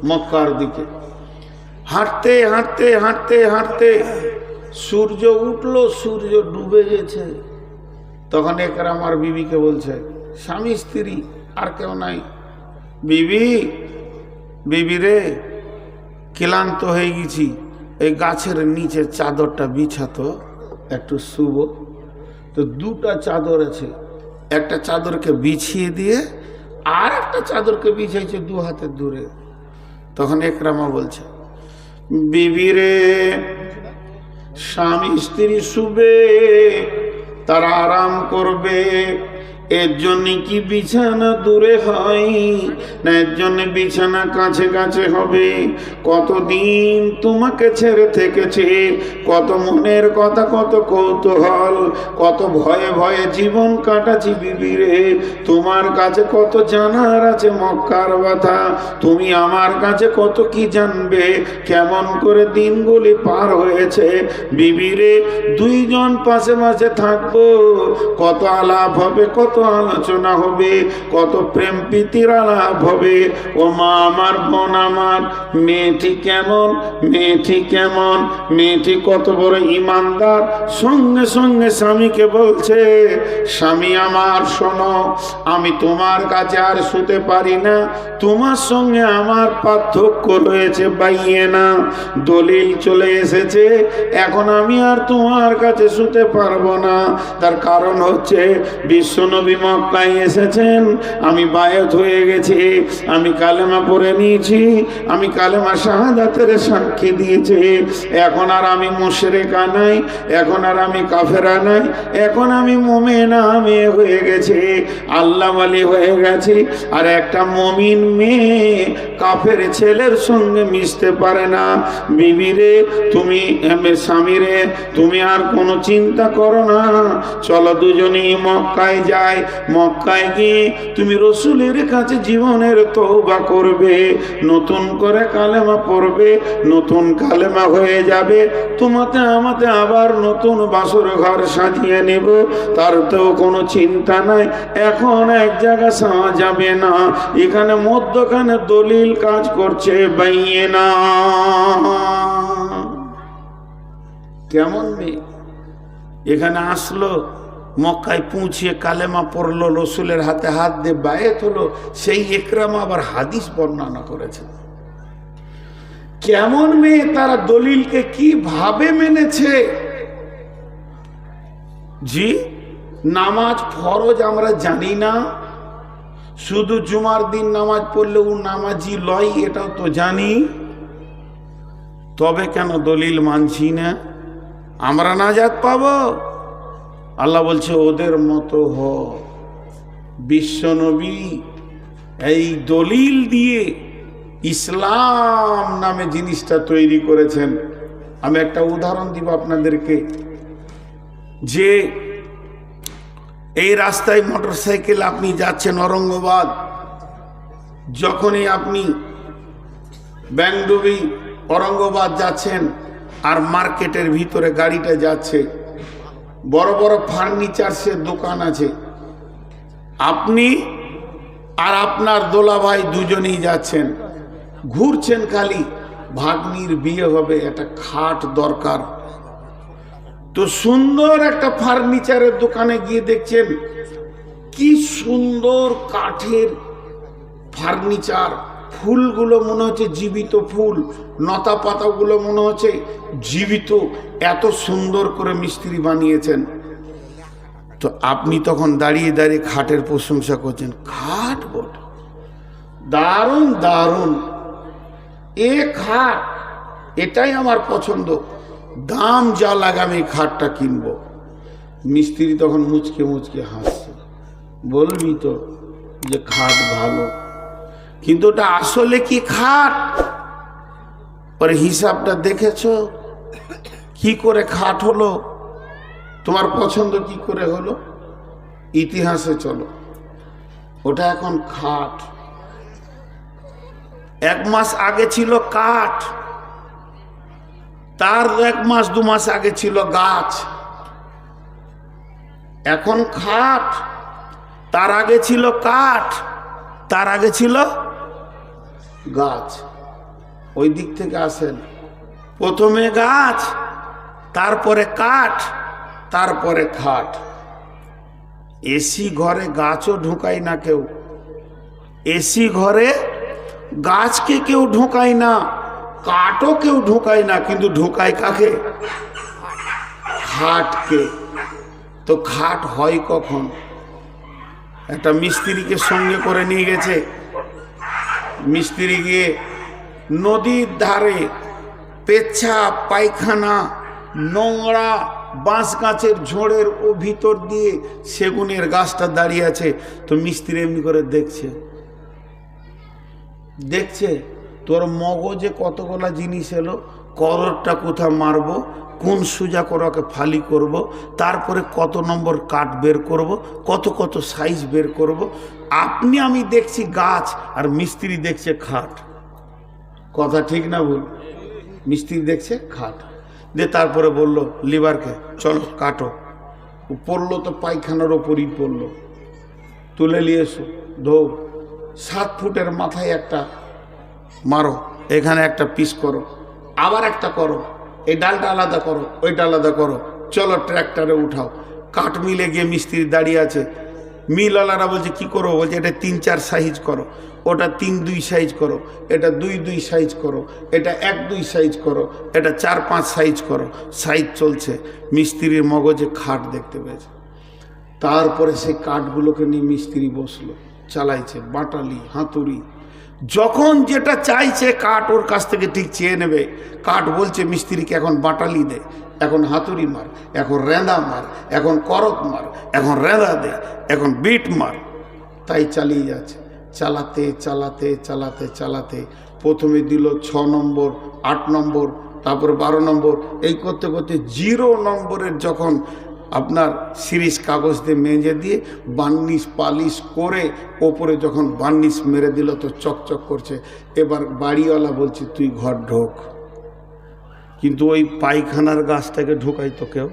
মক্কার দিকে। হাঁটতে হাঁটতে হাঁটতে হাঁটতে সূর্য উঠলো, সূর্য ডুবে গেছে। তখন ইকরামার বিবিকে বলছে, স্বামী স্ত্রী আর কেউ নাই, বিবি বিবি রে, ক্লান্ত হয়ে গেছি, এই গাছের নিচে চাদরটা বিছাতো, একটু শুভ। তো 2টা চাদর আছে, একটা চাদরকে বিছিয়ে দিয়ে আর একটা চাদরকে বিছাইছে 2 হাতের দূরে। তখন ইকরামা বলছে, বিবি রে, স্বামী স্ত্রী শুবে, তারা আরাম করবে, এর জন্য কি বিছানা দূরে হয় না, এর জন্য বিছানা কাছে কাছে হবে? কতদিন তোমাকে ছেড়ে থেকেছে, কত মনের কথা, কত কৌতূহল, কত ভয়ে ভয়ে জীবন কাটাচ্ছি বিবি রে। তোমার কাছে কত জানার আছে মক্কার কথা, তুমি আমার কাছে কত কি জানবে, কেমন করে দিনগুলি পার হয়েছে বিবি রে। 2 জন পাশে পাশে থাকবো, কত আলাপ হবে, কত আলোচনা হবে, কত প্রেম প্রীতির আলাপ হবে। ও মা আমার, বোন আমার, মেয়েটি কেমন, মেয়েটি কেমন, মেয়েটি কত বড় ইমানদার। সঙ্গে সঙ্গে স্বামীকে বলছে, স্বামী আমার শোনো, আমি তোমার কাছে আর শুতে পারি না, তোমার সঙ্গে আমার পার্থক্য রয়েছে বাইয়ে না, দলিল চলে এসেছে, এখন আমি আর তোমার কাছে শুতে পারবো না। তার কারণ হচ্ছে বিশ্বনবী মক্কায় এসেছেন, আমি বায়াত হয়ে গেছি, আমি কালেমা পড়ে নিয়েছি, আমি কালেমা শাহাদাতের সাক্ষী দিয়েছি, এখন আর আমি মুশরিকা নাই, এখন আর আমি কাফেরা নাই, এখন আমি মুমিনা মেয়ে হয়ে গেছি, আল্লাহ ওয়ালি হয়ে গেছি। আর একটা মুমিন মেয়ে কাফের ছেলের সঙ্গে মিশতে পারে না। বিবিরে তুমি, স্বামীরে তুমি আর কোনো চিন্তা করো না, চলো দুজনেই মক্কায় যাই, মক্কায় গিয়ে তুমি রসুলের কাছে জীবনের তওবা করবে, নতুন করে কালেমা পড়বে, নতুন কালেমা হয়ে যাবে, তোমাতে আমাতে আবার নতুন বাসর ঘর সাজিয়ে নেব, তার তো কোনো চিন্তা নাই। এখন এক জায়গা সাওয়া যাবে না, এখানে মধ্যখানে দলিল কাজ করছে বাইয়ে না। কেমন মেয়ে এখানে আসলো, মক্কায় পৌঁছিয়ে কালেমা পড়লো, রসুলের হাতে হাত দিয়ে বায়েত হলো, সেই ইকরামা আবার হাদিস বর্ণনা করেছে। কেমন মেয়ে, তারা দলিলকে কিভাবে মেনেছে। জি, নামাজ ফরজ আমরা জানি না, শুধু জুমার দিন নামাজ পড়লে ও নামাজি লয়, এটাও তো জানি, তবে কেন দলিল মানছি না? আমরা নাজাত পাবো? আল্লাহ বলছে ওদের মতো হ। বিশ্বনবী এই দলিল দিয়ে ইসলাম নামে জিনিসটা তৈরি করেছেন। আমি একটা উদাহরণ দিব আপনাদেরকে, যে এই রাস্তায় মোটরসাইকেল আপনি যাচ্ছেন ঔরঙ্গাবাদ, যখনই আপনি ব্যাংডুবি ঔরঙ্গাবাদ যাচ্ছেন আর মার্কেটের ভিতরে গাড়িটা যাচ্ছে, বড় বড় ফার্নিচার্সের দোকান আছে, আপনি আর আপনার দোলাভাই দুজনেই যাচ্ছেন, ঘুরছেন, খালি ভাগ্নির বিয়ে হবে, একটা খাট দরকার, তো সুন্দর একটা ফার্নিচারের দোকানে গিয়ে দেখছেন কি সুন্দর কাঠের ফার্নিচার, ফুলগুলো মনে হচ্ছে জীবিত ফুল, লতা পাতাগুলো মনে হচ্ছে জীবিত, এত সুন্দর করে মিস্ত্রি বানিয়েছেন। তো আপনি তখন দাঁড়িয়ে দাঁড়িয়ে খাটের প্রশংসা করছেন, খাট বট দারুণ দারুণ, এ খাট, এটাই আমার পছন্দ, দাম যা লাগে আমি খাটটা কিনবো। মিস্ত্রি তখন মুচকে মুচকে হাসছে, বলবি তো যে খাট ভালো, কিন্তু ওটা আসলে কি খাট? পরে হিসাবটা দেখেছো কি করে খাট হলো, তোমার পছন্দ কি করে হলো? ইতিহাসে চলো, ওটা এখন খাট, এক মাস আগে ছিল কাঠ, তার এক মাস দু মাস আগে ছিল গাছ, এখন খাট, তার আগে ছিল কাঠ, তার আগে ছিল গাছ। ওই দিক থেকে আসেন, প্রথমে গাছ, তারপরে কাঠ, তারপরে খাট। এসি ঘরে গাছও ঢুকায় না কেউ, এসি ঘরে গাছকে কেউ ঢুকায় না, কাঠও কেউ ঢুকায় না, কিন্তু ঢুকায় কাকে? খাটকে। তো খাট হয় কখন? একটা মিস্ত্রিকে সঙ্গে করে নিয়ে গেছে, মিস্ত্রি গিয়ে নদীর ধারে পেচ্ছাপ পায়খানা নোংরা বাঁশ গাছের ঝোড়ের ও ভিতর দিয়ে সেগুনের গাছটা দাঁড়িয়ে আছে, তো মিস্ত্রি এমনি করে দেখছে, দেখছে তোর মগজে কতগুলা জিনিস এলো, কররটা কোথা মারবো, কোন সুজা করাকে ফালি করব, তারপরে কত নম্বর কাঠ বের করব, কত কত সাইজ বের করব। আপনি আমি দেখছি গাছ, আর মিস্ত্রি দেখছে খাট। কথা ঠিক না ভুল? মিস্ত্রি দেখছে খাট, দিয়ে তারপরে বললো লিভারকে চলো কাটো, পড়লো তো পায়খানার ওপরই পড়লো, তুলে নিয়ে এসো, দৌড়। 7 ফুটের মাথায় একটা মারো, এখানে একটা পিস করো, আবার একটা করো, এই ডালটা আলাদা করো, ওইটা আলাদা করো, চলো ট্র্যাক্টরে উঠাও। কাঠ মিলে গিয়ে মিস্ত্রি দাঁড়িয়ে আছে, মিলওয়ালারা বলছে কি করো, বলছে এটা 3-4 সাইজ করো, ওটা 3-2 সাইজ করো, এটা 2-2 সাইজ করো, এটা 1-2 সাইজ করো, এটা 4-5 সাইজ করো। সাইজ চলছে, মিস্ত্রির মগজে খাট দেখতে পেয়েছে। তারপরে সেই কাঠগুলোকে নিয়ে মিস্ত্রি বসলো, চালাইছে বাটালি হাতুড়ি, যখন যেটা চাইছে কাঠ ওর কাছ থেকে ঠিক চেয়ে নেবে। কাঠ বলছে মিস্ত্রিকে এখন বাটালি দে, এখন হাতুড়ি মার, এখন রেঁদা মার, এখন করত মার, এখন রেঁদা দে, এখন বিট মার। তাই চালিয়ে যাচ্ছে, চালাতে চালাতে চালাতে চালাতে প্রথমে দিল 6 নম্বর, 8 নম্বর, তারপরে 12 নম্বর, এই করতে করতে 0 নম্বরের যখন আপনার সিরিজ কাগজ দিয়ে মেজে দিয়ে বার্নিশ পালিশ করে ওপরে যখন বার্নিশ মেরে দিল তো চকচক করছে। এবার বাড়িওয়ালা বলছে তুই ঘর ঢোক, কিন্তু ওই পায়খানার গাছটাকে ঢোকাই তো কেউ।